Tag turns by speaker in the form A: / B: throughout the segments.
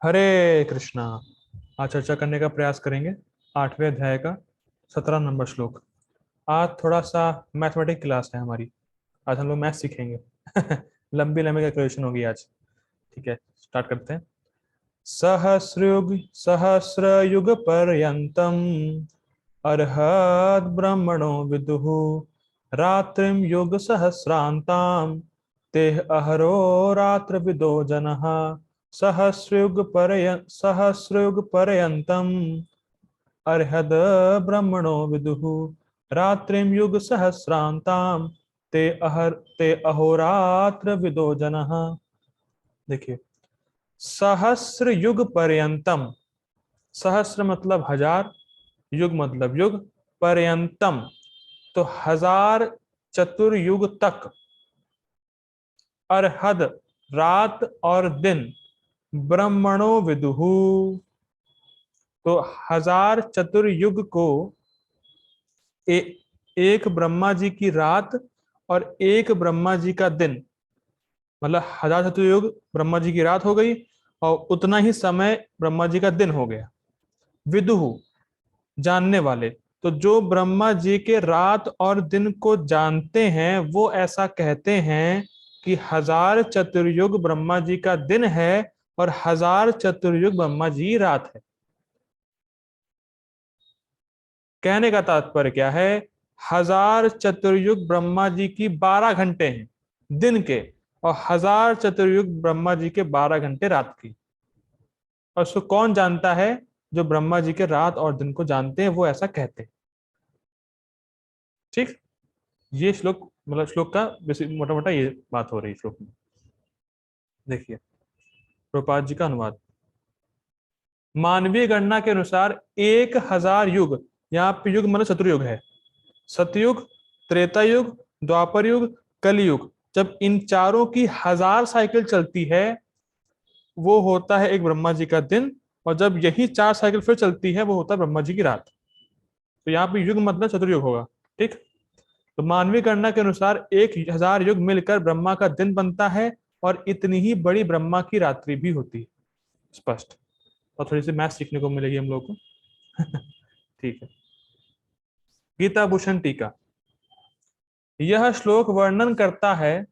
A: हरे कृष्णा। आज चर्चा करने का प्रयास करेंगे 8वें अध्याय का 17 नंबर श्लोक। आज थोड़ा सा मैथमेटिक क्लास है हमारी। आज हम लोग मैथ सीखेंगे। लंबी लंबी कैलकुलेशन होगी आज। ठीक है, स्टार्ट करते हैं। सहस्र युग पर्यंतम अर्हत ब्रह्मणो विदुः रात्रिम युग सहस्रांताम तेह अहरो रात्र विदो जनः सहस्रयुग पर्यंतम अर्हद ब्रह्मणो विदुः रात्रिम युग सहस्रांताम ते अहोरात्र विदो जनः। देखिए, सहस्र युग पर्यंतम। सहस्र मतलब हजार, युग मतलब युग, पर्यंतम तो हजार चतुर्युग तक, अरहद रात और दिन, ब्रह्मणो विदुहु तो हजार चतुर्युग को एक ब्रह्मा जी की रात और एक ब्रह्मा जी का दिन, मतलब हजार चतुर्युग ब्रह्मा जी की रात हो गई और उतना ही समय ब्रह्मा जी का दिन हो गया। विदुहु जानने वाले, तो जो ब्रह्मा जी के रात और दिन को जानते हैं वो ऐसा कहते हैं कि हजार चतुर्युग ब्रह्मा जी का दिन है और हजार चतुर्युग ब्रह्मा जी रात है। कहने का तात्पर्य क्या है? हजार चतुर्युग ब्रह्मा जी की 12 घंटे हैं दिन के, और हजार चतुर्युग ब्रह्मा जी के 12 घंटे रात की। और उसको कौन जानता है? जो ब्रह्मा जी के रात और दिन को जानते हैं वो ऐसा कहते हैं। ठीक, ये श्लोक मतलब श्लोक का मोटा मोटा ये बात हो रही है श्लोक में। देखिए, प्रभुपाद जी का अनुवाद। मानवीय गणना के अनुसार 1000 युग, यहाँ पे युग मतलब चतुर्युग है। सतयुग, त्रेता युग, द्वापर युग, कलयुग, जब इन चारों की 1000 साइकिल चलती है वो होता है एक ब्रह्मा जी का दिन, और जब यही 4 साइकिल फिर चलती है वो होता है ब्रह्मा जी की रात। तो यहाँ पे युग मतलब चतुर्युग होगा। ठीक, तो मानवीय गणना के अनुसार 1000 युग मिलकर ब्रह्मा का दिन बनता है और इतनी ही बड़ी ब्रह्मा की रात्रि भी होती है। स्पष्ट। और थोड़ी सी मैथ सीखने को मिलेगी हम लोग को। ठीक है। गीता भूषण टीका। यह श्लोक वर्णन करता है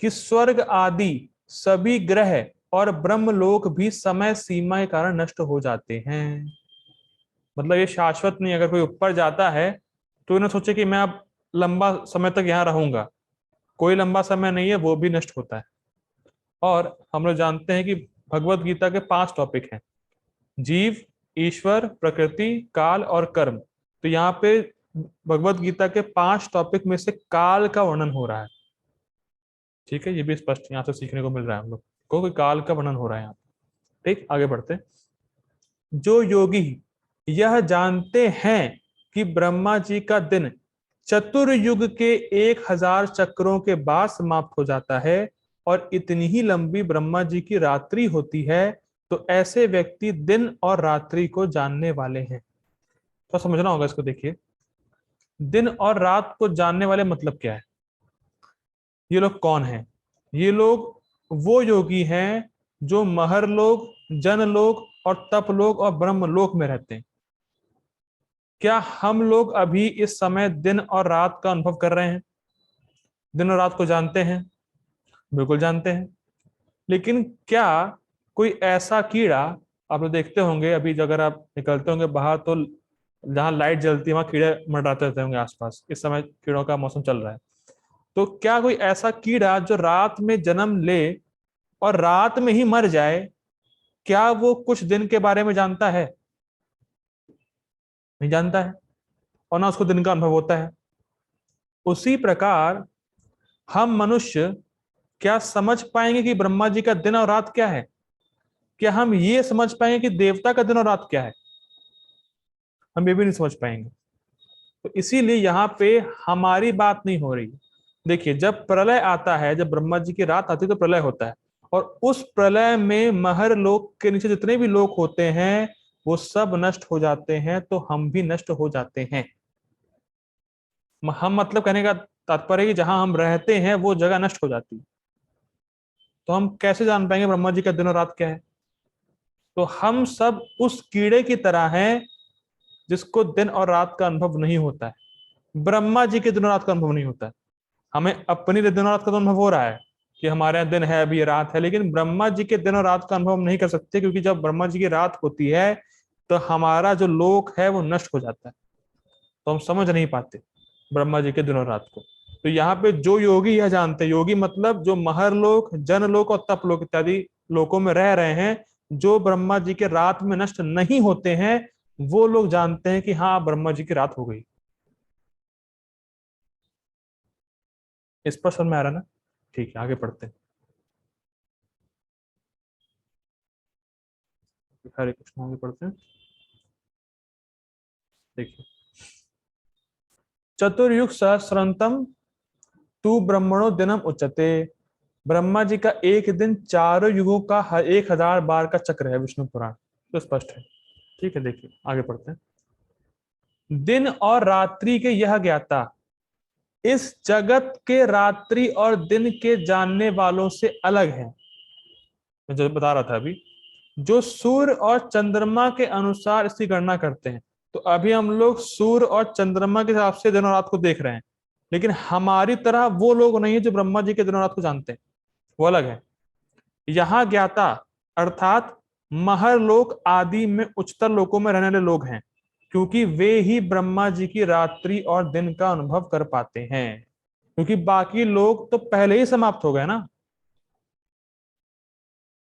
A: कि स्वर्ग आदि सभी ग्रह और ब्रह्मलोक भी समय सीमा के कारण नष्ट हो जाते हैं। मतलब ये शाश्वत नहीं। अगर कोई ऊपर जाता है तो इन्हें सोचे कि मैं अब लंबा समय तक यहाँ रहूंगा, कोई लंबा समय नहीं है, वो भी नष्ट होता है। और हम लोग जानते हैं कि भगवत गीता के 5 टॉपिक हैं: जीव, ईश्वर, प्रकृति, काल और कर्म। तो यहाँ पे भगवत गीता के 5 टॉपिक में से काल का वर्णन हो रहा है। ठीक है, ये भी स्पष्ट यहाँ से सीखने को मिल रहा है हम लोग को कि काल का वर्णन हो रहा है यहाँ पे। ठीक, आगे बढ़ते हैं। जो योगी यह जानते हैं कि ब्रह्मा जी का दिन चतुर्युग के 1000 चक्रों के बाद समाप्त हो जाता है और इतनी ही लंबी ब्रह्मा जी की रात्रि होती है, तो ऐसे व्यक्ति दिन और रात्रि को जानने वाले हैं। तो समझना होगा इसको। देखिए, दिन और रात को जानने वाले मतलब क्या है? ये लोग कौन हैं? ये लोग वो योगी हैं जो महरलोक, जनलोक और तपलोक और ब्रह्मलोक में रहते हैं। क्या हम लोग अभी इस समय दिन और रात का अनुभव कर रहे हैं? दिन और रात को जानते हैं? बिल्कुल जानते हैं। लेकिन क्या कोई ऐसा कीड़ा, आप लोग देखते होंगे अभी अगर आप निकलते होंगे बाहर तो जहां लाइट जलती है वहां कीड़े मंडराते रहते होंगे आसपास, इस समय कीड़ों का मौसम चल रहा है। तो क्या कोई ऐसा कीड़ा जो रात में जन्म ले और रात में ही मर जाए, क्या वो कुछ दिन के बारे में जानता है? नहीं जानता है, और ना उसको दिन का अनुभव होता है। उसी प्रकार हम मनुष्य क्या समझ पाएंगे कि ब्रह्मा जी का दिन और रात क्या है? क्या हम ये समझ पाएंगे कि देवता का दिन और रात क्या है? हम ये भी नहीं समझ पाएंगे। तो इसीलिए यहाँ पे हमारी बात नहीं हो रही। देखिए, जब प्रलय आता है, जब ब्रह्मा जी की रात आती है तो प्रलय होता है, और उस प्रलय में महर लोक के नीचे जितने भी लोग होते हैं वो सब नष्ट हो जाते हैं, तो हम भी नष्ट हो जाते हैं। हम मतलब कहने का तात्पर्य कि जहां हम रहते हैं वो जगह नष्ट हो जाती है। तो हम कैसे जान पाएंगे ब्रह्मा जी का दिन और रात क्या है? तो हम सब उस कीड़े की तरह हैं जिसको दिन और रात का अनुभव नहीं होता है। ब्रह्मा जी के दिन और रात का अनुभव नहीं होता है। हमें अपनी दिन और रात का तो अनुभव हो रहा है कि हमारे यहाँ दिन है, अभी रात है, लेकिन ब्रह्मा जी के दिन और रात का अनुभव हम नहीं कर सकते, क्योंकि जब ब्रह्मा जी की रात होती है तो हमारा जो लोक है वो नष्ट हो जाता है, तो हम समझ नहीं पाते ब्रह्मा जी के दिन और रात को। तो यहाँ पे जो योगी यह जानते हैं, योगी मतलब जो महरलोक, जनलोक और तपलोक इत्यादि लोकों में रह रहे हैं, जो ब्रह्मा जी के रात में नष्ट नहीं होते हैं, वो लोग जानते हैं कि हाँ ब्रह्मा जी की रात हो गई। इस पर समझ में आ रहा है ना? ठीक है, आगे पढ़ते हैं। हरे कृष्ण, आगे पढ़ते हैं। देखिए, चतुर्युग सहस्रंतम तू ब्रह्मणो दिनम उच्चते। ब्रह्मा जी का एक दिन चारों युगों का 1000 बार का चक्र है विष्णु पुराण, तो स्पष्ट है। ठीक है, देखिए आगे पढ़ते हैं। दिन और रात्रि के यह ज्ञाता इस जगत के रात्रि और दिन के जानने वालों से अलग है। मैं जो बता रहा था अभी, जो सूर्य और चंद्रमा के अनुसार इसकी गणना करते हैं। तो अभी हम लोग सूर्य और चंद्रमा के हिसाब से दिन और रात को देख रहे हैं, लेकिन हमारी तरह वो लोग नहीं है जो ब्रह्मा जी के दिन और रात को जानते हैं, वो अलग है। यहाँ ज्ञाता अर्थात महरलोक आदि में उच्चतर लोकों में रहने वाले लोग हैं, क्योंकि वे ही ब्रह्मा जी की रात्रि और दिन का अनुभव कर पाते हैं, क्योंकि बाकी लोग तो पहले ही समाप्त हो गए ना,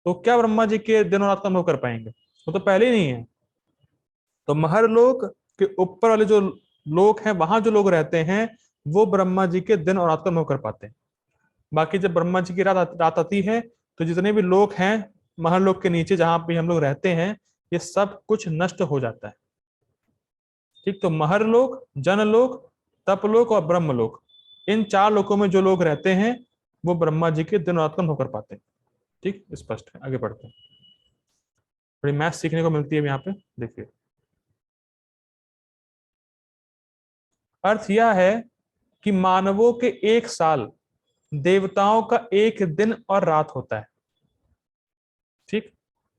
A: तो क्या ब्रह्मा जी के दिन और रात का अनुभव कर पाएंगे? वो तो पहले ही नहीं है। तो महरलोक के ऊपर वाले जो लोग हैं, वहां जो लोग रहते हैं, वो ब्रह्मा जी के दिन और रात का अनुभव कर पाते हैं। बाकी जब ब्रह्मा जी की रात आती है, तो जितने भी लोग हैं महरलोक के नीचे जहां पे हम लोग रहते हैं, ये सब कुछ नष्ट हो जाता है। ठीक, तो महरलोक, जनलोक, तपलोक और ब्रह्मलोक, इन 4 लोकों में जो लोग रहते हैं वो ब्रह्मा जी के दिन और रात का अनुभव कर पाते हैं। ठीक, स्पष्ट है, आगे बढ़ते हैं। थोड़ी मैथ सीखने को मिलती है यहाँ पे, देखिए। अर्थ यह है कि मानवों के एक साल देवताओं का एक दिन और रात होता है। ठीक,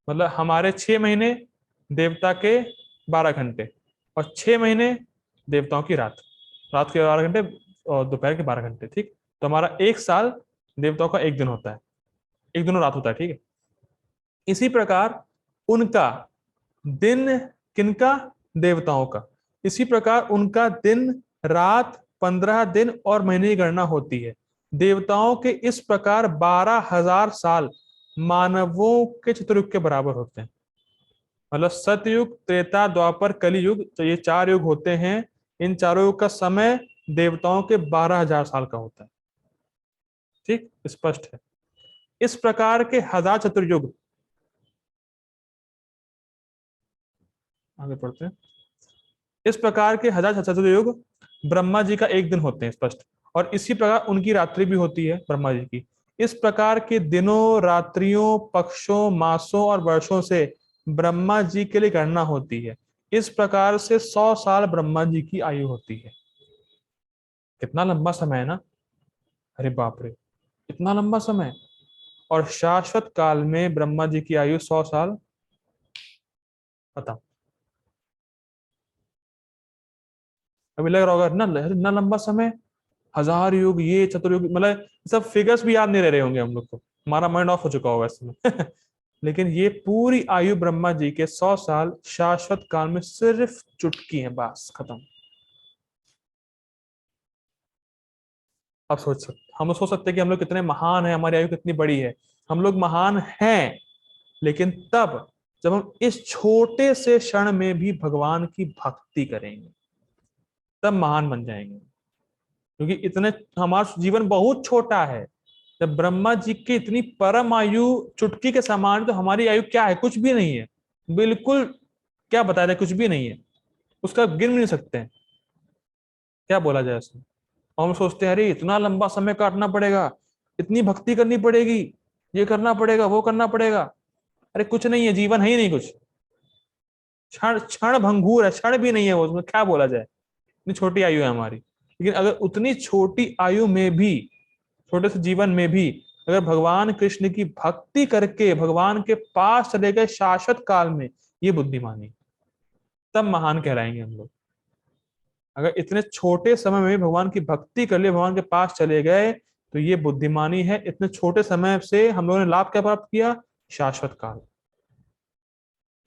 A: मतलब हमारे 6 महीने देवता के 12 घंटे, और 6 महीने देवताओं की रात, रात के 12 घंटे और दोपहर के 12 घंटे। ठीक, तो हमारा एक साल देवताओं का एक दिन होता है, एक दिन और रात होता है। ठीक है, इसी प्रकार उनका दिन, किनका? देवताओं का। इसी प्रकार उनका दिन, रात, 15 दिन और महीने की गणना होती है। देवताओं के इस प्रकार 12,000 साल मानवों के चतुर्युग के बराबर होते हैं। मतलब सतयुग, त्रेता, द्वापर, कलियुग, तो ये 4 युग होते हैं। इन चारों युग का समय देवताओं के 12,000 साल का होता है। ठीक, स्पष्ट है। इस प्रकार के 1000 चतुर्युग, आगे पढ़ते हैं। इस प्रकार के 1000 चतुर्युग ब्रह्मा जी का एक दिन होते हैं, स्पष्ट। और इसी प्रकार उनकी रात्रि भी होती है ब्रह्मा जी की। इस प्रकार के दिनों, रात्रियों, पक्षों, मासों और वर्षों से ब्रह्मा जी के लिए गणना होती है। इस प्रकार से 100 साल ब्रह्मा जी की आयु होती है। कितना लंबा समय है ना? अरे बाप रे, इतना लंबा समय! और शाश्वत काल में ब्रह्मा जी की आयु 100 साल। बताओ, अभी लग रहा होगा ना इतना लंबा समय, 1000 युग, ये चतुर्युग, मतलब सब फिगर्स भी याद नहीं रह रहे होंगे हम लोग को, हमारा माइंड ऑफ हो चुका होगा इसमें। लेकिन ये पूरी आयु ब्रह्मा जी के 100 साल शाश्वत काल में सिर्फ चुटकी है, बस खत्म। अब सोच सकते, हम सोच सकते हैं कि हम लोग कितने महान हैं, हमारी आयु कितनी बड़ी है। हम लोग महान हैं, लेकिन तब जब हम इस छोटे से क्षण में भी भगवान की भक्ति करेंगे, तब महान बन जाएंगे। क्योंकि इतने, हमारा जीवन बहुत छोटा है। जब ब्रह्मा जी की इतनी परम आयु चुटकी के समान, तो हमारी आयु क्या है? कुछ भी नहीं है, बिल्कुल। क्या बताया जाए, कुछ भी नहीं है, उसका गिन भी नहीं सकते हैं। क्या बोला जाए उसमें? हम सोचते हैं अरे इतना लंबा समय काटना पड़ेगा, इतनी भक्ति करनी पड़ेगी, ये करना पड़ेगा, वो करना पड़ेगा। अरे कुछ नहीं है, जीवन है ही नहीं कुछ। क्षण क्षण भंगुर है, क्षण भी नहीं है वो, उसमें क्या बोला जाए? इतनी छोटी आयु है हमारी। लेकिन अगर उतनी छोटी आयु में भी, छोटे से जीवन में भी अगर भगवान कृष्ण की भक्ति करके भगवान के पास चले गए शाश्वत काल में, ये बुद्धिमानी, तब महान कहलाएंगे हम लोग। अगर इतने छोटे समय में भगवान की भक्ति कर लिए, भगवान के पास चले गए, तो ये बुद्धिमानी है। इतने छोटे समय से हम लोगों ने लाभ क्या प्राप्त किया? शाश्वत काल,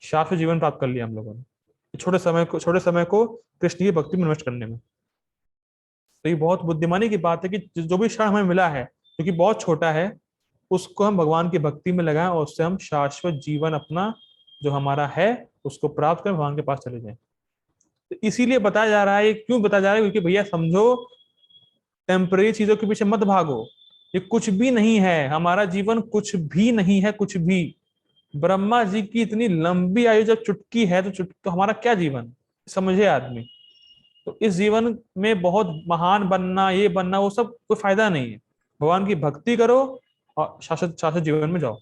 A: शाश्वत जीवन प्राप्त कर लिया हम लोगों ने छोटे समय को कृष्ण की भक्ति में इन्वेस्ट करने में। तो ये बहुत बुद्धिमानी की बात है कि जो भी क्षण हमें मिला है, जो कि बहुत छोटा है, उसको हम भगवान की भक्ति में लगाएं और उससे हम शाश्वत जीवन अपना जो हमारा है उसको प्राप्त कर भगवान के पास चले जाएं। तो इसीलिए बताया जा रहा है, क्यों बताया जा रहा है? क्योंकि भैया समझो, टेम्परेरी चीजों के पीछे मत भागो। ये कुछ भी नहीं है, हमारा जीवन कुछ भी नहीं है, कुछ भी। ब्रह्मा जी की इतनी लंबी आयु जब चुटकी है, तो हमारा क्या जीवन, समझे आदमी। तो इस जीवन में बहुत महान बनना, ये बनना, वो सब कोई फायदा नहीं है। भगवान की भक्ति करो और शाश्वत शाश्वत जीवन में जाओ।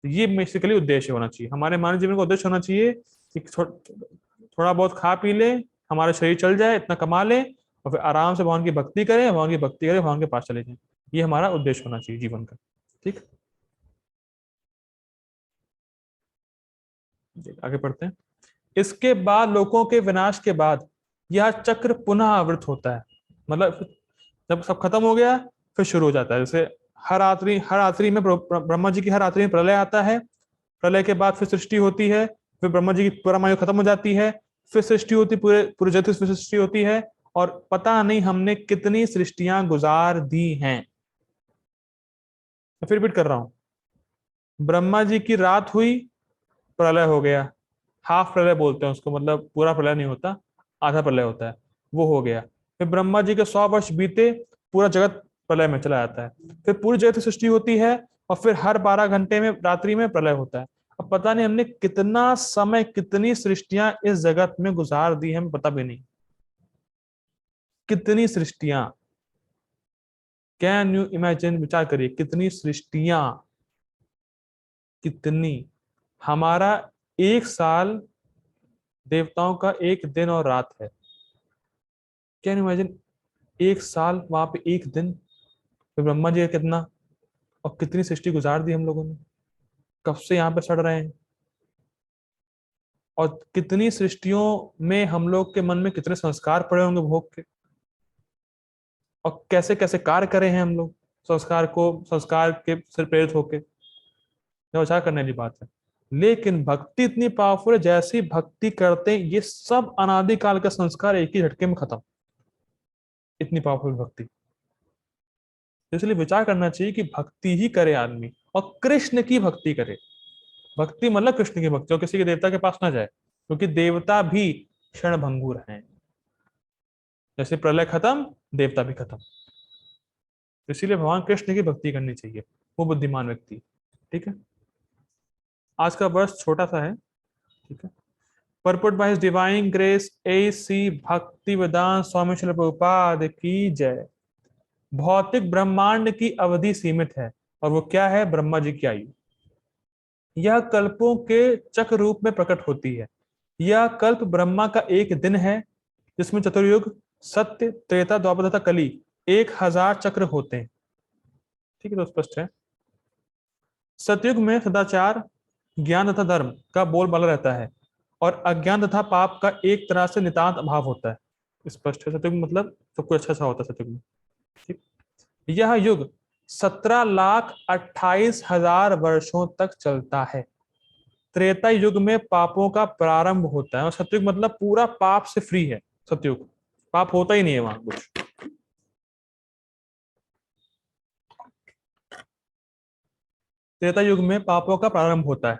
A: ये बेसिकली उद्देश्य होना चाहिए, हमारे मानव जीवन का उद्देश्य होना चाहिए कि थोड़ा बहुत खा पी ले, हमारा शरीर चल जाए, इतना कमा ले, और फिर आराम से भगवान की भक्ति करें, भगवान की भक्ति करें, भगवान के पास चले जाएं। ये हमारा उद्देश्य होना चाहिए जीवन का। ठीक, आगे पढ़ते हैं। इसके बाद, लोगों के विनाश के बाद, यह चक्र पुनः आवृत होता है। मतलब जब सब खत्म हो गया, फिर शुरू हो जाता है। जैसे हर आखिरी में ब्रह्मा जी की हर आखिरी में प्रलय आता है। प्रलय के बाद फिर सृष्टि होती है, फिर ब्रह्मा जी की परमायु खत्म हो जाती है, फिर सृष्टि होती, पूरे पूरे जगत की सृष्टि होती है। और पता नहीं हमने कितनी सृष्टियां गुजार दी हैं। मैं फिर रिपीट कर रहा हूं। ब्रह्मा जी की रात हुई, प्रलय हो गया। हाफ प्रलय बोलते हैं उसको, मतलब पूरा प्रलय नहीं होता, आधा प्रलय होता है, वो हो गया। फिर ब्रह्मा जी के 100 वर्ष बीते, पूरा जगत प्रलय में चला जाता है। फिर पूरी जगत की सृष्टि होती है, और फिर हर 12 घंटे में रात्रि में प्रलय होता है। अब पता नहीं हमने कितना समय, कितनी सृष्टियां इस जगत में गुजार दी, हमें पता भी नहीं। कितनी सृष्टियां, कैन यू इमेजिन, विचार करिए, कितनी सृष्टियां, कितनी। हमारा एक साल देवताओं का एक दिन और रात है। कैन यू इमेजिन, एक साल, वहां पे एक दिन। फिर ब्रह्मा जी का कितना, और कितनी सृष्टि गुजार दी हम लोगों ने, कब से यहाँ पे सड़ रहे हैं। और कितनी सृष्टियों में हम लोग के मन में कितने संस्कार पड़े होंगे भोग के, और कैसे कैसे कार्य करे हैं हम लोग संस्कार के से प्रेरित होके। यह विचार करने वाली बात है। लेकिन भक्ति इतनी पावरफुल है, जैसी भक्ति करते हैं ये सब अनादिकाल का संस्कार एक ही झटके में खत्म। इतनी पावरफुल भक्ति। इसलिए विचार करना चाहिए कि भक्ति ही करे आदमी, और कृष्ण की भक्ति करे। भक्ति मतलब कृष्ण की भक्ति, और किसी के देवता के पास ना जाए, क्योंकि देवता भी क्षण भंगुर हैं। जैसे प्रलय खत्म, देवता भी खत्म। इसीलिए भगवान कृष्ण की भक्ति करनी चाहिए, वो बुद्धिमान व्यक्ति। ठीक है, आज का वर्ष छोटा सा है। ठीक है। Purport by his divine grace AC भक्ति वेदांत स्वामी श्रील प्रभुपाद की जय। भौतिक ब्रह्मांड की अवधि सीमित है, और वो क्या है? ब्रह्मा जी की आयु। यह कल्पों के चक्र रूप में प्रकट होती है। यह कल्प ब्रह्मा का एक दिन है, जिसमें चतुर्युग, सत्य, त्रेता, द्वापर तथा कली 1000 चक्र होते हैं। ठीक है, तो स्पष्ट है। सतयुग में सदाचार, ज्ञान तथा धर्म का बोलबाला रहता है, और अज्ञान तथा पाप का एक तरह से नितांत अभाव होता है। स्पष्ट है, सतयुग मतलब सब कुछ अच्छा सा होता है सतयुग में। ठीक। यह युग 17,28,000 वर्षों तक चलता है। त्रेता युग में पापों का प्रारंभ होता है, और सतयुग मतलब पूरा पाप से फ्री है। सतयुग पाप होता ही नहीं है वहां कुछ। त्रेता युग में पापों का प्रारंभ होता है,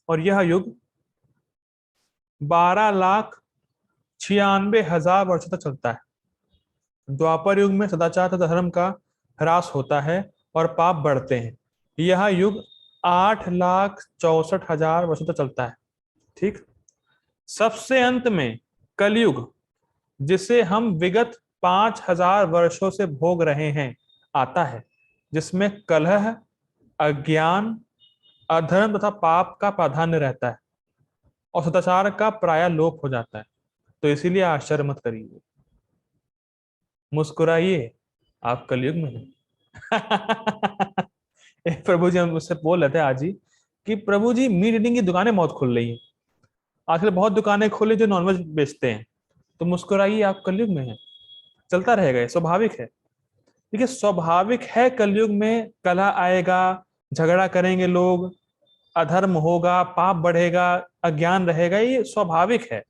A: और यह युग 12,96,000 वर्षों तक चलता है। द्वापर युग में सदाचार तथा धर्म का ह्रास होता है, और पाप बढ़ते हैं। यह युग 8,64,000 वर्षों तक चलता है। ठीक। सबसे अंत में कलयुग, जिसे हम विगत 5,000 वर्षों से भोग रहे हैं, आता है, जिसमें कलह, अज्ञान, अधर्म तथा पाप का प्राधान्य रहता है, और सदाचार का प्राय लोप हो जाता है। तो इसीलिए आश्चर्य मत करिए, मुस्कुराइए, आप कलयुग में हैं। प्रभु जी हम मुझसे बोल रहे थे आज ही कि प्रभु जी मीट ईटिंग की दुकानें बहुत खुल रही हैं, आजकल बहुत दुकानें खोली जो नॉनवेज बेचते हैं। तो मुस्कुराइए, आप कलयुग में हैं, चलता रहेगा, ये स्वाभाविक है। देखिए स्वाभाविक है, कलयुग में कलह आएगा, झगड़ा करेंगे लोग, अधर्म होगा, पाप बढ़ेगा, अज्ञान रहेगा, ये स्वाभाविक है।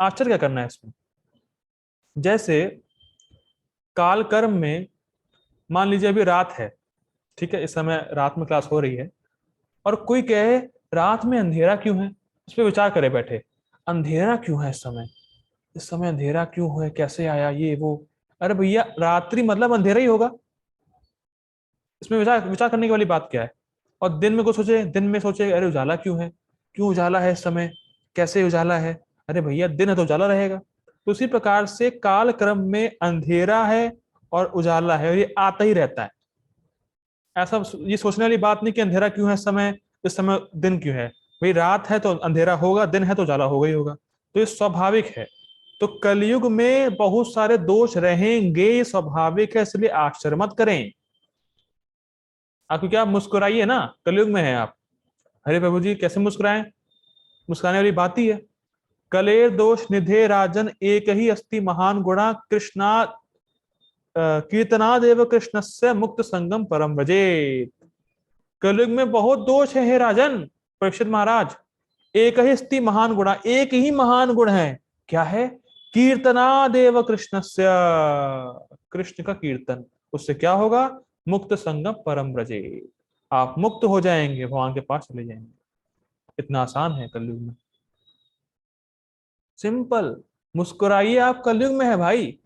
A: आश्चर्य क्या करना है इसमें। जैसे काल कर्म में, मान लीजिए अभी रात है, ठीक है, इस समय रात में क्लास हो रही है, और कोई कहे रात में अंधेरा क्यों है, उस पर विचार करे बैठे, अंधेरा क्यों है इस समय अंधेरा क्यों है, कैसे आया ये वो। अरे भैया रात्रि मतलब अंधेरा ही होगा, इसमें विचार विचार करने की वाली बात क्या है। और दिन में कुछ सोचे, दिन में सोचे अरे उजाला क्यों है, क्यों उजाला है इस समय, कैसे उजाला है। अरे भैया दिन है तो उजाला रहेगा। तो उसी प्रकार से काल क्रम में अंधेरा है और उजाला है, और ये आता ही रहता है। ऐसा ये सोचने वाली बात नहीं कि अंधेरा क्यों है इस समय दिन क्यों है। भाई रात है तो अंधेरा होगा, दिन है तो उजाला होगा ही होगा। तो ये स्वाभाविक है। तो कलयुग में बहुत सारे दोष रहेंगे, ये स्वाभाविक है, इसलिए आश्चर्य मत करें। आपको क्या, मुस्कुराइए ना, कलयुग में है आप। अरे प्रभु जी कैसे मुस्कुराएं, मुस्कुराने वाली बात ही है। कलेर दोष निधे राजन एक ही अस्ति महान गुणा कृष्णा कीर्तनादेव कृष्ण से मुक्त संगम परम भजे। कलयुग में बहुत दोष है हे राजन, परीक्षित महाराज। एक ही अस्ति महान गुणा, एक ही महान गुण है, क्या है, कीर्तनादेव कृष्ण से, कृष्ण का कीर्तन, उससे क्या होगा, मुक्त संगम परम ब्रजे, आप मुक्त हो जाएंगे, भगवान के पास चले जाएंगे। इतना आसान है कलयुग में, सिंपल। मुस्कुराइए, आप कलयुग में है भाई।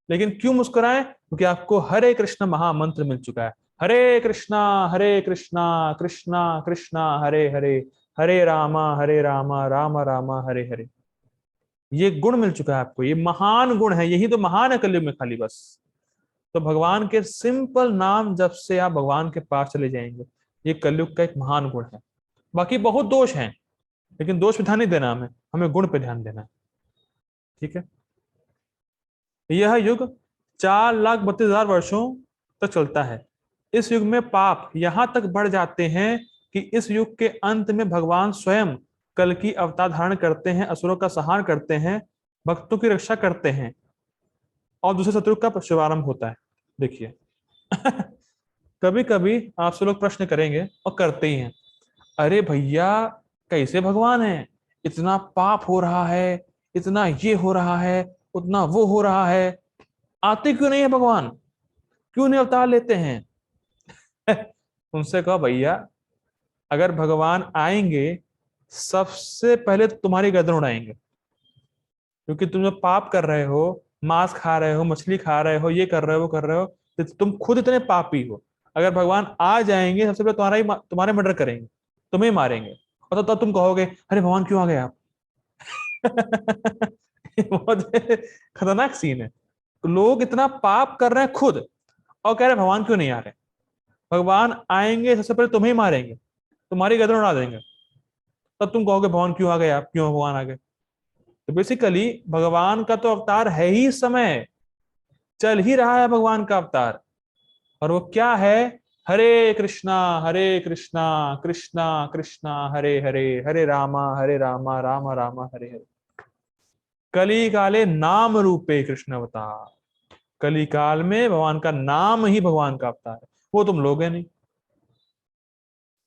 A: लेकिन क्यों मुस्कुराएं, क्योंकि आपको हरे कृष्ण महामंत्र मिल चुका है। हरे कृष्णा कृष्णा कृष्णा हरे हरे, हरे रामा राम रामा हरे हरे। ये गुण मिल चुका है आपको, ये महान गुण है, यही तो महान है कलयुग में खाली बस। तो भगवान के सिंपल नाम जब से आप भगवान के पास चले जाएंगे, ये कलयुग का एक महान गुण है। बाकी बहुत दोष हैं, लेकिन दोष पे ध्यान नहीं देना, हमें हमें गुण पे ध्यान देना है। ठीक है। यह युग 4,32,000 वर्षों तक चलता है। इस युग में पाप यहां तक बढ़ जाते हैं कि इस युग के अंत में भगवान स्वयं कल की अवतार धारण करते हैं, असुरों का संहार करते हैं, भक्तों की रक्षा करते हैं, और दूसरे शत्रु का शुभारंभ होता है। देखिए कभी कभी आपसे लोग प्रश्न करेंगे, और करते ही हैं, अरे भैया कैसे भगवान है, इतना पाप हो रहा है, इतना ये हो रहा है, उतना वो हो रहा है, आते क्यों नहीं है भगवान, क्यों नहीं अवतार लेते हैं। उनसे कहो भैया, अगर भगवान आएंगे सबसे पहले तो तुम्हारी गर्दन उड़ाएंगे, क्योंकि तुम जो पाप कर रहे हो, मांस खा रहे हो, मछली खा रहे हो, ये कर रहे हो, वो कर रहे हो, तो तुम खुद इतने पापी हो। अगर भगवान आ जाएंगे सबसे पहले तुम्हारे मर्डर करेंगे, तुम्हें मारेंगे, और तो तब तुम कहोगे अरे भगवान क्यों आ गए आप। ये बहुत खतरनाक सीन है। तो लोग इतना पाप कर रहे हैं खुद, और कह रहे हैं भगवान क्यों नहीं आ रहे। भगवान आएंगे सबसे पहले तुम्हें ही मारेंगे, तुम्हारी गर्दन उड़ा देंगे, तब तुम कहोगे भगवान क्यों आ गए आप, क्यों भगवान आ गए। तो बेसिकली भगवान का तो अवतार है ही, समय चल ही रहा है भगवान का अवतार। और वो क्या है, हरे कृष्णा कृष्णा कृष्णा हरे हरे, हरे रामा राम रामा हरे हरे। कली काले नाम रूपे कृष्ण अवतार, कली काल में भगवान का नाम ही भगवान का अवतार है, वो तुम लोग हैं नहीं।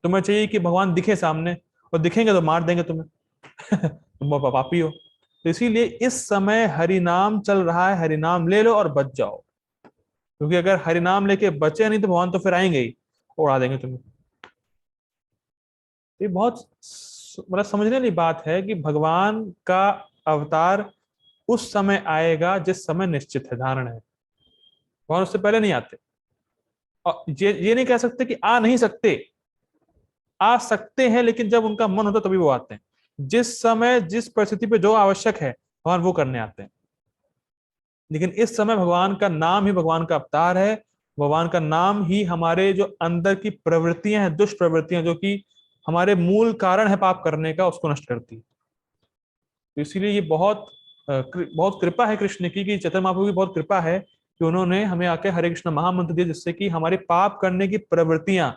A: तुम्हें चाहिए कि भगवान दिखे सामने, और दिखेंगे तो मार देंगे तुम्हें। तुम पापी हो। तो इसीलिए इस समय हरि नाम चल रहा है, हरि नाम ले लो और बच जाओ, क्योंकि अगर हरि नाम लेके बचे नहीं तो भगवान तो फिर आएंगे ही, उड़ा देंगे तुम्हें। ये बहुत मतलब समझने वाली बात है कि भगवान का अवतार उस समय आएगा जिस समय निश्चित है, धारण है। भगवान उससे पहले नहीं आते। और ये नहीं कह सकते कि आ नहीं सकते, आ सकते हैं, लेकिन जब उनका मन होता तभी वो आते हैं। जिस समय जिस परिस्थिति पे जो आवश्यक है भगवान वो करने आते हैं। लेकिन इस समय भगवान का नाम ही भगवान का अवतार है। भगवान का नाम ही हमारे जो अंदर की प्रवृत्तियां हैं, दुष्ट प्रवृत्तियां, जो कि हमारे मूल कारण है पाप करने का, उसको नष्ट करती है। तो इसीलिए ये बहुत बहुत कृपा है कृष्ण की, कि चैतन्य महाप्रभु की बहुत कृपा है कि उन्होंने हमें आके हरे कृष्ण महामंत्र दिया, जिससे कि हमारी पाप करने की प्रवृत्तियां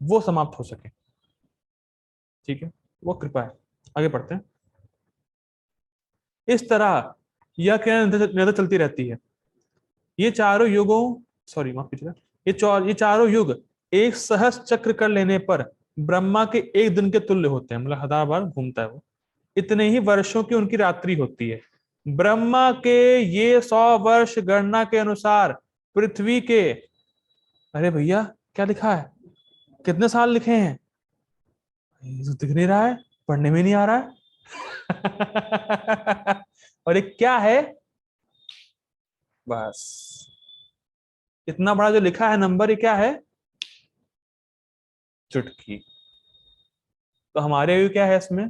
A: वो समाप्त हो सके। ठीक है, वो कृपा है। आगे पढ़ते हैं। इस तरह यह क्रिया निरंतर चलती रहती है। ये चारों युगों, सॉरी माफ कीजिएगा, ये चारों युग एक सहस्त्र चक्र कर लेने पर ब्रह्मा के एक दिन के तुल्य होते हैं, मतलब 1000 बार घूमता है वो। इतने ही वर्षों की उनकी रात्रि होती है। ब्रह्मा के ये 100 वर्ष गणना के अनुसार पृथ्वी के, अरे भैया क्या लिखा है, कितने साल लिखे हैं, ये तो दिख नहीं रहा है, पढ़ने में नहीं आ रहा है। और ये क्या है, बस इतना बड़ा जो लिखा है नंबर, ये क्या है, चुटकी। तो हमारे आयु क्या है इसमें,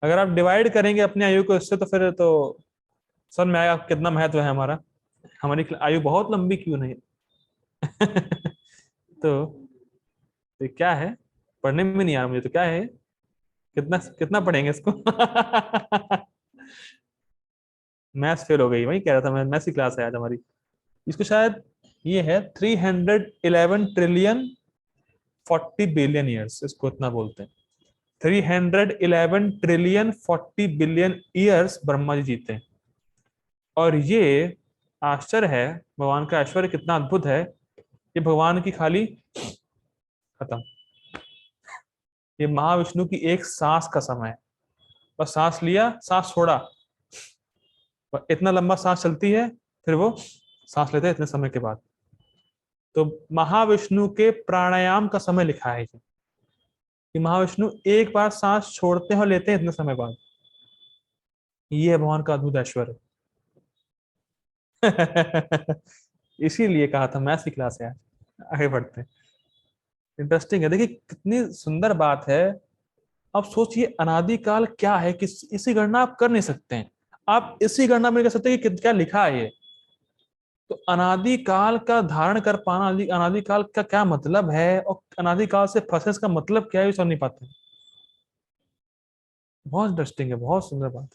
A: अगर आप डिवाइड करेंगे अपनी आयु को इससे, तो फिर तो समझ में आएगा कितना महत्व है हमारा। हमारी आयु बहुत लंबी क्यों नहीं। तो ये क्या है, पढ़ने में नहीं आ रहा मुझे, तो क्या है, कितना कितना पढ़ेंगे इसको। मैथ्स फेल हो गई, वही कह रहा था मैं, मैथ्स की क्लास है आज हमारी। इसको शायद ये है 311 ट्रिलियन 40 बिलियन ईयर्स, इसको इतना बोलते हैं। 311 trillion 40 billion years Brahma ji जीते हैं। और ये आश्चर्य है, भगवान का ऐश्वर्य कितना अद्भुत है, ये भगवान की खाली, खत्म, ये महाविष्णु की एक सांस का समय है। बस सांस लिया, सांस छोड़ा, इतना लंबा सांस चलती है, फिर वो सांस लेते हैं इतने समय के बाद। तो महाविष्णु के प्राणायाम का समय लिखा है कि महाविष्णु एक बार सांस छोड़ते हैं और लेते हैं इतने समय बाद। ये है भगवान का अद्भुत ऐश्वर्य। इसीलिए कहा था मैथ्स की क्लास है। आगे बढ़ते हैं। इंटरेस्टिंग है, देखिए कितनी सुंदर बात है। अब सोचिए अनादिकाल क्या है कि इसी गणना आप कर नहीं सकते हैं। आप इसी गणना में नहीं कर सकते कि क्या लिखा है ये। तो अनादिकाल का धारण कर पाना, अनादिकाल का क्या मतलब है, और अनादिकाल से फंसे का मतलब क्या है, ये समझ नहीं पाते। बहुत इंटरेस्टिंग है, बहुत सुंदर बात।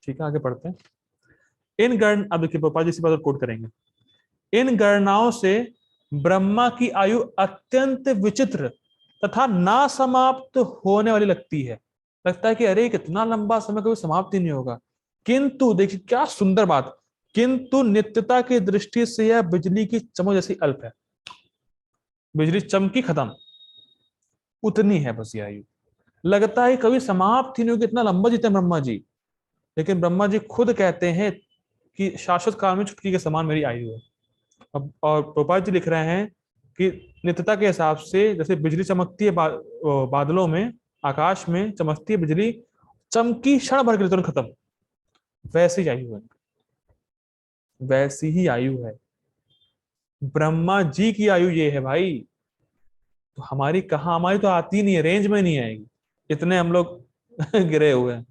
A: ठीक है, आगे पढ़ते हैं। इन गण अब देखिए पापा जी इसी बात कोट करेंगे। इन गणनाओं से ब्रह्मा की आयु अत्यंत विचित्र तथा ना समाप्त होने वाली लगती है। लगता है कि अरे कितना लंबा समय, कभी समाप्त ही नहीं होगा। किंतु देखिए क्या सुंदर बात, किंतु नित्यता की दृष्टि से यह बिजली की चमक जैसी अल्प है। बिजली चमकी, खत्म, उतनी है बस ये आयु। लगता है कभी समाप्त ही नहीं होगी, इतना लंबा जीते हैं ब्रह्मा जी। लेकिन ब्रह्मा जी खुद कहते हैं कि शाश्वत काल में चुटकी के समान मेरी आयु है। अब और प्रोपाल जी लिख रहे हैं कि नित्यता के हिसाब से जैसे बिजली चमकती है बादलों में, आकाश में चमकती है बिजली, चमकी क्षण भर के लिए तुरंत खत्म, वैसी आयु है, वैसी ही आयु है। ब्रह्मा जी की आयु ये है भाई। तो हमारी कहाँ, हमारी तो आती नहीं है, रेंज में नहीं आएगी, इतने हम लोग गिरे हुए हैं।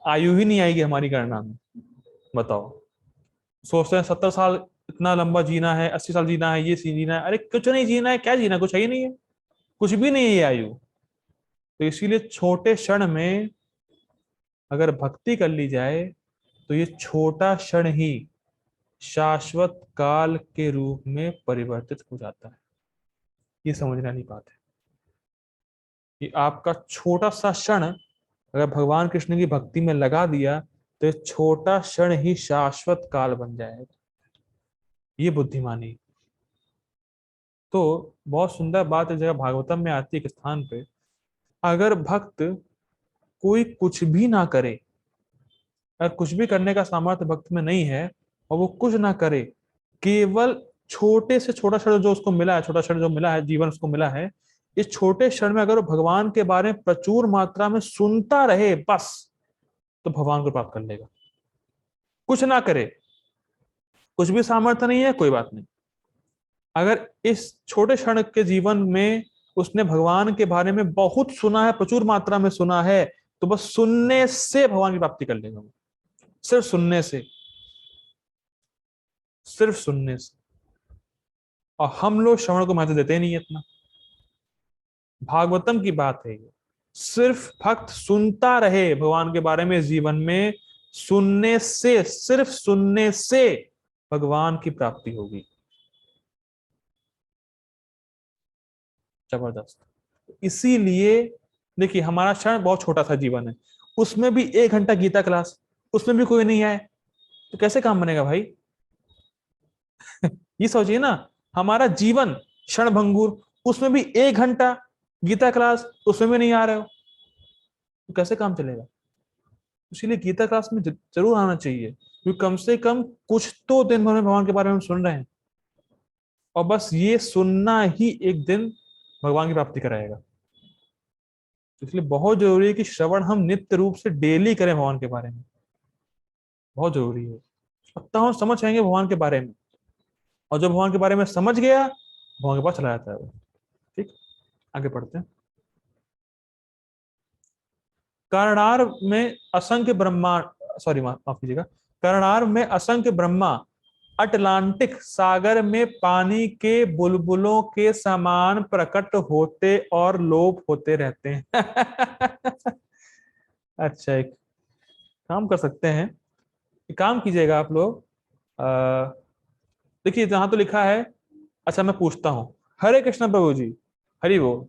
A: आयु ही नहीं आएगी हमारी गणना में, बताओ। सोचते हैं 70 साल इतना लंबा जीना है, 80 साल जीना है, ये जीना है, अरे कुछ नहीं जीना है, क्या जीना, कुछ है ही नहीं है, कुछ भी नहीं है ये आयु। तो इसीलिए छोटे क्षण में अगर भक्ति कर ली जाए, तो ये छोटा क्षण ही शाश्वत काल के रूप में परिवर्तित हो जाता है। ये समझने वाली बात है कि आपका छोटा सा क्षण अगर भगवान कृष्ण की भक्ति में लगा दिया, तो ये छोटा क्षण ही शाश्वत काल बन जाएगा। ये बुद्धिमानी। तो बहुत सुंदर बात इस जगह भागवतम में आती है एक स्थान पे, अगर भक्त कोई कुछ भी ना करे, अगर कुछ भी करने का सामर्थ्य भक्त में नहीं है और वो कुछ ना करे, केवल छोटे से छोटा क्षण जो उसको मिला है, छोटा क्षण जो मिला है, जीवन उसको मिला है, इस छोटे क्षण में अगर वो भगवान के बारे में प्रचुर मात्रा में सुनता रहे बस, तो भगवान को प्राप्त कर लेगा। कुछ ना करे, कुछ भी सामर्थ्य नहीं है, कोई बात नहीं, अगर इस छोटे क्षण के जीवन में उसने भगवान के बारे में बहुत सुना है, प्रचुर मात्रा में सुना है, तो बस सुनने से भगवान की प्राप्ति कर लेगा वो। सिर्फ सुनने से, सिर्फ सुनने से। और हम लोग श्रवण को महत्व देते ही नहीं है इतना। भागवतम की बात है ये, सिर्फ भक्त सुनता रहे भगवान के बारे में जीवन में, सुनने से, सिर्फ सुनने से भगवान की प्राप्ति होगी। जबरदस्त। इसीलिए देखिए, हमारा क्षण बहुत छोटा सा जीवन है, उसमें भी 1 घंटा गीता क्लास, उसमें भी कोई नहीं आए तो कैसे काम बनेगा भाई? ये सोचिए ना, हमारा जीवन क्षण भंगुर, उसमें भी 1 घंटा गीता क्लास, उसमें भी नहीं आ रहे हो तो कैसे काम चलेगा? इसीलिए गीता क्लास में जरूर आना चाहिए, क्योंकि कम से कम कुछ तो दिन भर में भगवान के बारे में हम सुन रहे हैं, और बस ये सुनना ही एक दिन भगवान की प्राप्ति कराएगा। इसलिए बहुत जरूरी है कि श्रवण हम नित्य रूप से डेली करें भगवान के बारे में, बहुत जरूरी है। अब तो हम समझ आएंगे भगवान के बारे में, और जब भगवान के बारे में समझ गया, भगवान के पास चला जाता है वो। ठीक, आगे पढ़ते हैं। कर्णार में असंख्य ब्रह्मांड, सॉरी माफ कीजिएगा, कर्णार में असंख्य ब्रह्मा अटलांटिक सागर में पानी के बुलबुलों के समान प्रकट होते और लोप होते रहते हैं। अच्छा, एक काम कर सकते हैं, एक काम कीजिएगा आप लोग, देखिए जहां तो लिखा है, अच्छा मैं पूछता हूँ, हरे कृष्ण प्रभु जी, हरि बोल।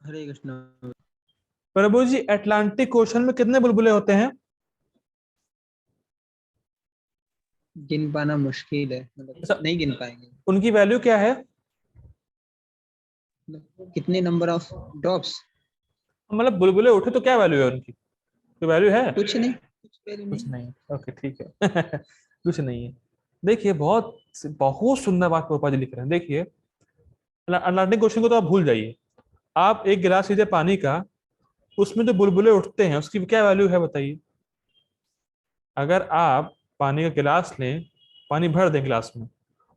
B: हरे कृष्ण।
A: प्रभु जी, अटलांटिक ओशन में कितने बुलबुले होते हैं?
B: गिन पाना मुश्किल है,
A: अच्छा,
B: मतलब नहीं गिन पाएंगे।
A: उनकी वैल्यू क्या है?
B: कितने नंबर ऑफ ड्रॉप्स?
A: मतलब बुलबुले उठे तो क्या वैल्यू है उनकी? कोई वैल्यू है?
B: कुछ नहीं, कुछ वैल्यू
A: कुछ
B: नहीं।
A: नहीं, ओके ठीक है। कुछ नहीं है। देखिए, बहुत बहुत सुंदर बात गोपा जी लिख रहे हैं। देखिए, अटलांटिक क्वेश्चन को तो आप भूल जाइए, आप एक गिलास लीजिए पानी का, उसमें जो बुलबुले उठते हैं उसकी क्या वैल्यू है बताइए? अगर आप पानी का गिलास लें, पानी भर दें गिलास में,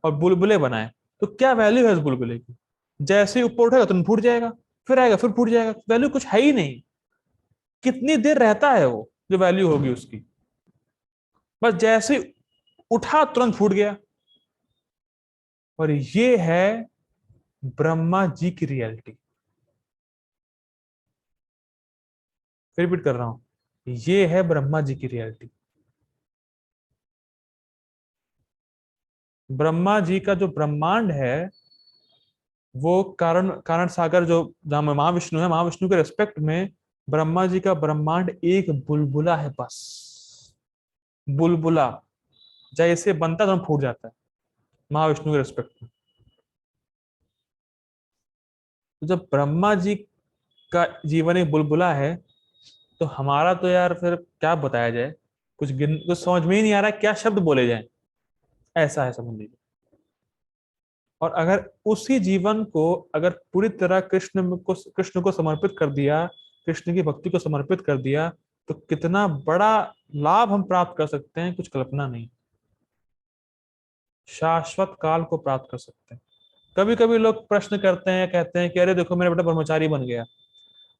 A: और बुलबुले बनाए, तो क्या वैल्यू है उस बुलबुले की? जैसे ही ऊपर उठेगा तो फूट जाएगा, फिर आएगा फिर फूट जाएगा, वैल्यू कुछ है ही नहीं। कितनी देर रहता है वो, जो वैल्यू होगी उसकी? बस जैसे ही उठा तुरंत फूट गया। और ये है ब्रह्मा जी की रियलिटी। फिर रिपीट कर रहा हूं, ये है ब्रह्मा जी की रियलिटी। ब्रह्मा जी का जो ब्रह्मांड है, वो कारण कारण सागर जो, जहां में महाविष्णु है, महाविष्णु के रेस्पेक्ट में ब्रह्मा जी का ब्रह्मांड एक बुलबुला है बस। बुलबुला जैसे बनता है तो फूट जाता है महाविष्णु के रेस्पेक्ट में। तो जब ब्रह्मा जी का जीवन एक बुलबुला है, तो हमारा तो यार फिर क्या बताया जाए, कुछ समझ में ही नहीं आ रहा है क्या शब्द बोले जाए। ऐसा है, समझ लीजिए। और अगर उसी जीवन को अगर पूरी तरह कृष्ण को समर्पित कर दिया, कृष्ण की भक्ति को समर्पित कर दिया, तो कितना बड़ा लाभ हम प्राप्त कर सकते हैं, कुछ कल्पना नहीं। शाश्वत काल को प्राप्त कर सकते हैं। कभी कभी लोग प्रश्न करते हैं, कहते हैं कि अरे देखो मेरा बेटा ब्रह्मचारी बन गया।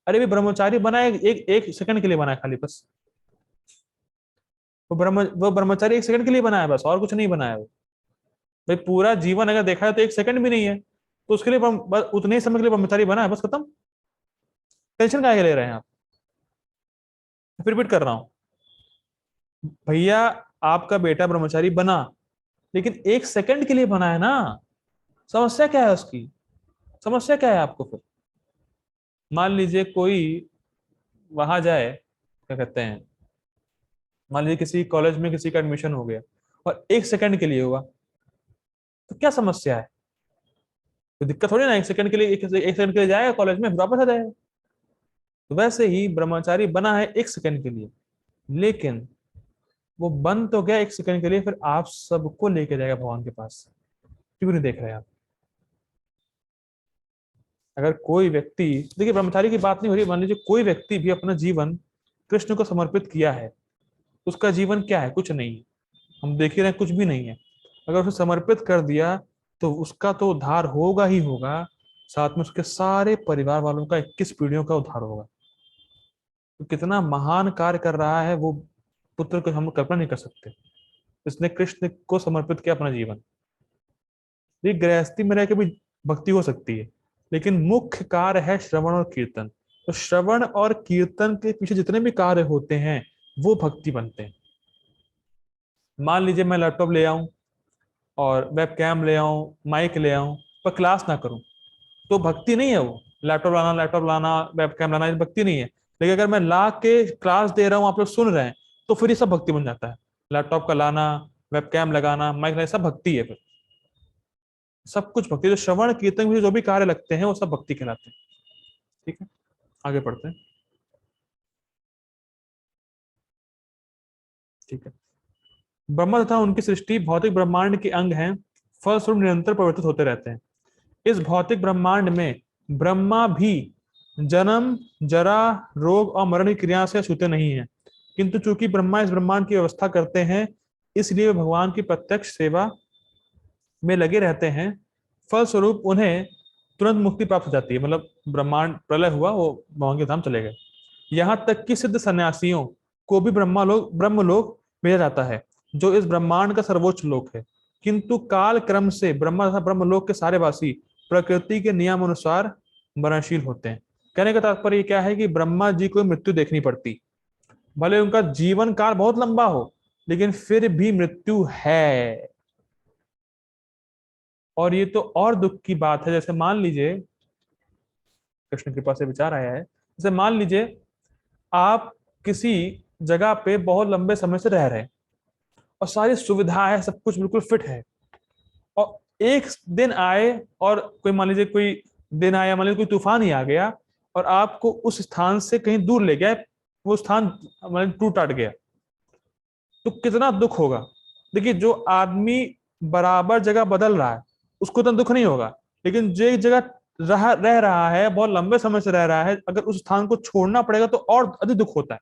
A: अरे भी ब्रह्मचारी बना है एक सेकंड के लिए बना है खाली, बस। वो ब्रह्मचारी 1 सेकंड के लिए बना है बस, और कुछ नहीं बना है वो। भाई पूरा जीवन अगर देखा है तो 1 सेकंड भी नहीं है, तो उसके लिए बस उतने ही समय के लिए ब्रह्मचारी बना है, बस खत्म। टेंशन काहे ले रहे हैं आप? फिर रिपीट कर रहा हूं, भैया आपका बेटा ब्रह्मचारी बना, लेकिन 1 सेकंड के लिए बना है ना। समस्या क्या है उसकी? समस्या क्या है आपको फिर? मान लीजिए कोई वहां जाए, क्या कहते हैं, मान लीजिए किसी कॉलेज में किसी का एडमिशन हो गया, और 1 सेकंड के लिए हुआ, तो क्या समस्या है? तो दिक्कत थोड़ी ना, 1 सेकंड के लिए, एक सेकंड के लिए जाएगा कॉलेज में, फिर वापस आ जाएगा। तो वैसे ही ब्रह्मचारी बना है 1 सेकंड के लिए, लेकिन वो बन तो गया 1 सेकंड के लिए, फिर आप सबको लेके जाएगा भगवान के पास। क्यों नहीं देख रहे आप? अगर कोई व्यक्ति, देखिए ब्रह्मचारी की बात नहीं हो रही, मान लीजिए कोई व्यक्ति भी अपना जीवन कृष्ण को समर्पित किया है, उसका जीवन क्या है? कुछ नहीं है। हम देख ही रहे हैं, कुछ भी नहीं है। अगर उसे समर्पित कर दिया, तो उसका तो उद्धार होगा ही होगा, साथ में उसके सारे परिवार वालों का 21 पीढ़ियों का उद्धार होगा। तो कितना महान कार्य कर रहा है वो पुत्र को हम कल्पना नहीं कर सकते। इसने कृष्ण को समर्पित किया अपना जीवन। ये गृहस्थी में रह के भी भक्ति हो सकती है, लेकिन मुख्य कार्य है श्रवण और कीर्तन। तो श्रवण और कीर्तन के पीछे जितने भी कार्य होते हैं, वो भक्ति बनते हैं। मान लीजिए मैं लैपटॉप ले आऊं और वेब कैम ले आऊं, माइक ले आऊं, पर क्लास ना करूं, तो भक्ति नहीं है वो। लैपटॉप लाना वेब कैम लाना, ये भक्ति नहीं है। लेकिन अगर मैं ला के क्लास दे रहा हूँ, आप लोग सुन रहे हैं, तो फिर ये सब भक्ति बन जाता है। लैपटॉप का लाना, वेब कैम लगाना, माइक लगाना, सब भक्ति है फिर। सब कुछ भक्ति, जो श्रवण कीर्तन में जो भी कार्य लगते हैं वो सब भक्ति कहलाते हैं। ठीक है, आगे पढ़ते हैं। ठीक है। ब्रह्मा तथा उनकी सृष्टि भौतिक ब्रह्मांड के अंग हैं, फलस्वरूप निरंतर परिवर्तित होते रहते हैं। इस भौतिक ब्रह्मांड में ब्रह्मा भी जन्म, जरा, रोग और मरण की क्रिया से छूते नहीं है, किंतु चूंकि ब्रह्मा इस ब्रह्मांड की व्यवस्था करते हैं, इसलिए वे भगवान की प्रत्यक्ष सेवा में लगे रहते हैं। फलस्वरूप उन्हें तुरंत मुक्ति प्राप्त हो जाती है। मतलब ब्रह्मांड प्रलय हुआ, वो भगवान के धाम चले गए। यहाँ तक कि सिद्ध सन्यासियों को भी ब्रह्मलोक भेजा जाता है, जो इस ब्रह्मांड का सर्वोच्च लोक है। किंतु काल क्रम से ब्रह्मा तथा ब्रह्मलोक के सारे वासी प्रकृति के नियम अनुसार मरणशील होते हैं। कहने का तात्पर्य क्या है कि ब्रह्मा जी को मृत्यु देखनी पड़ती, भले उनका जीवन काल बहुत लंबा हो, लेकिन फिर भी मृत्यु है। और ये तो और दुख की बात है। जैसे मान लीजिए, कृष्ण कृपा से विचार आया है, जैसे मान लीजिए आप किसी जगह पे बहुत लंबे समय से रह रहे हैं और सारी सुविधा है, सब कुछ बिल्कुल फिट है, और एक दिन आए और कोई, मान लीजिए कोई दिन आया, मान लीजिए कोई तूफान ही आ गया और आपको उस स्थान से कहीं दूर ले गया, वो स्थान मतलब टूट टाट गया, तो कितना दुख होगा। देखिए, जो आदमी बराबर जगह बदल रहा है उसको तो दुख नहीं होगा, लेकिन जो एक जगह रह रहा है, बहुत लंबे समय से रह रहा है, अगर उस स्थान को छोड़ना पड़ेगा तो और अधिक दुख होता है।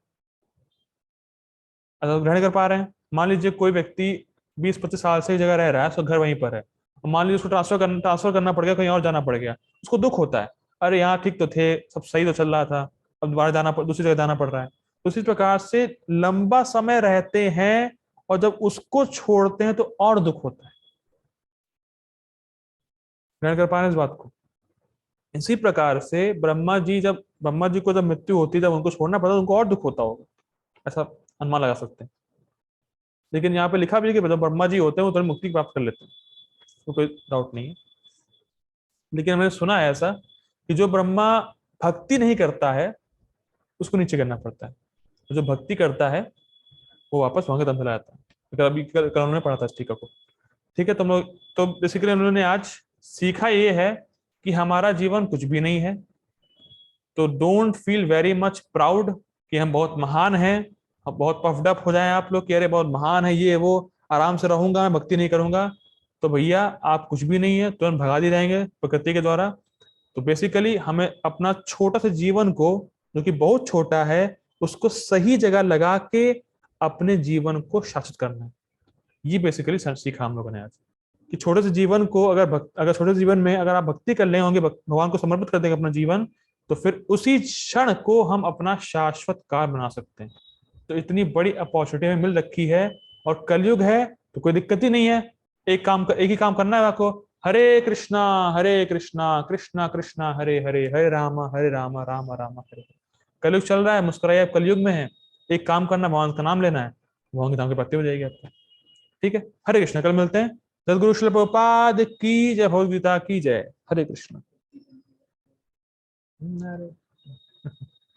A: अगर ग्रहण कर पा रहे हैं, मान लीजिए कोई व्यक्ति 20-25 साल से एक जगह रह रहा है, उसका घर वहीं पर है, और मान लीजिए उसको ट्रांसफर करना पड़ गया, कहीं और जाना पड़ गया, उसको दुख होता है। अरे यहाँ ठीक तो थे, सब सही तो चल रहा था, अब दोबारा दूसरी जगह जाना पड़ रहा है। तो इसी प्रकार से लंबा समय रहते हैं और जब उसको छोड़ते हैं तो और दुख होता है। ग्रहण कर पा रहे हैं इस बात को। इसी प्रकार से ब्रह्मा जी को जब मृत्यु होती है, जब उनको छोड़ना पड़ता है, तो उनको और दुख होता होगा, ऐसा अनुमान लगा सकते हैं। लेकिन यहाँ पे लिखा भी है कि जब ब्रह्मा जी होते हैं वो तुरंत मुक्ति प्राप्त कर लेते हैं, तो कोई डाउट नहीं है। लेकिन मैंने सुना है ऐसा कि जो ब्रह्मा भक्ति नहीं करता है उसको नीचे करना पड़ता है, तो जो भक्ति करता है वो वापस वहां के दम चला जाता है। तो अभी कल उन्होंने पढ़ा था इस टीका को। ठीक है, तुम लोग तो बेसिकली उन्होंने आज सीखा ये है कि हमारा जीवन कुछ भी नहीं है, तो don't feel very much proud कि हम बहुत महान हैं। अब बहुत पफ्ड अप हो जाए आप लोग कि अरे बहुत महान है ये वो, आराम से रहूंगा, मैं भक्ति नहीं करूंगा, तो भैया आप कुछ भी नहीं है, तुरंत भगा दिए जाएंगे प्रकृति के द्वारा। तो बेसिकली हमें अपना छोटा सा जीवन को, जो कि बहुत छोटा है, उसको सही जगह लगा के अपने जीवन को शासित करना है। ये बेसिकली सीखा हम लोगों ने आज, कि छोटे से जीवन को अगर छोटे से जीवन में अगर आप भक्ति कर ले होंगे, भगवान को समर्पित कर देंगे अपना जीवन, तो फिर उसी क्षण को हम अपना शाश्वत काल बना सकते हैं। तो इतनी बड़ी अपॉर्चुनिटी हमें मिल रखी है, और कलयुग है तो कोई दिक्कत ही नहीं है। एक ही काम करना है आपको, हरे कृष्णा कृष्णा कृष्णा हरे हरे, हरे राम राम राम हरे हरे। कलयुग चल रहा है, मुस्कुराइए, आप कलयुग में है, एक काम करना, भगवान का नाम लेना है, भगवान के नाम की प्राप्ति हो जाएगी आपको। ठीक है, हरे कृष्ण, कल मिलते हैं। सदगुरु श्रील प्रभुपाद की जय, भगवद गीता की जय। हरे कृष्ण।